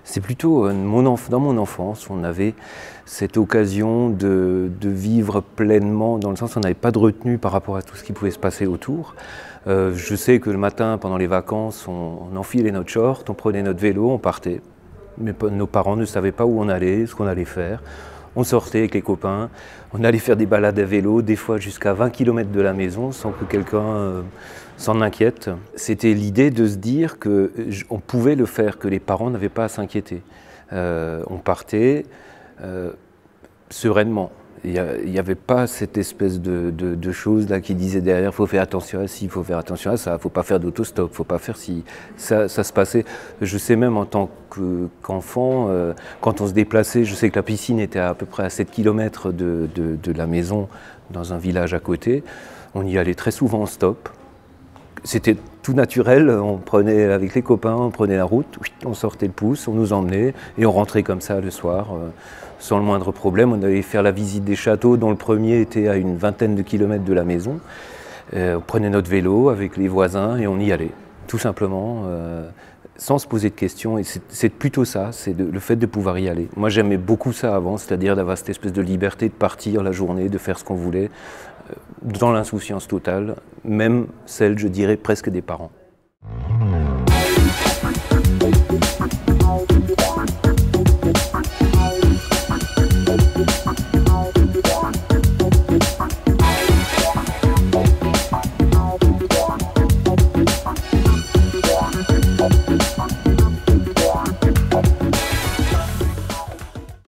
C'est plutôt dans mon enfance, on avait cette occasion de vivre pleinement, dans le sens où on n'avait pas de retenue par rapport à tout ce qui pouvait se passer autour. Je sais que le matin, pendant les vacances, on enfilait notre short, on prenait notre vélo, on partait. Mais nos parents ne savaient pas où on allait, ce qu'on allait faire. On sortait avec les copains, on allait faire des balades à vélo, des fois jusqu'à 20 km de la maison, sans que quelqu'un s'en inquiète. C'était l'idée de se dire qu'on pouvait le faire, que les parents n'avaient pas à s'inquiéter. On partait sereinement. Il n'y avait pas cette espèce de chose là qui disait derrière, il faut faire attention à ci, il faut faire attention à ça, il ne faut pas faire d'autostop, il ne faut pas faire ci. Ça se passait. Je sais même en tant qu'enfant, quand on se déplaçait, je sais que la piscine était à peu près à 7 km de la maison, dans un village à côté. On y allait très souvent en stop. C'était tout naturel, on prenait avec les copains, on prenait la route, on sortait le pouce, on nous emmenait et on rentrait comme ça le soir sans le moindre problème. On allait faire la visite des châteaux dont le premier était à une vingtaine de kilomètres de la maison. On prenait notre vélo avec les voisins et on y allait, tout simplement, sans se poser de questions. Et c'est plutôt ça, c'est le fait de pouvoir y aller. Moi j'aimais beaucoup ça avant, c'est-à-dire d'avoir cette espèce de liberté de partir la journée, de faire ce qu'on voulait, dans l'insouciance totale, même celle, je dirais, presque des parents.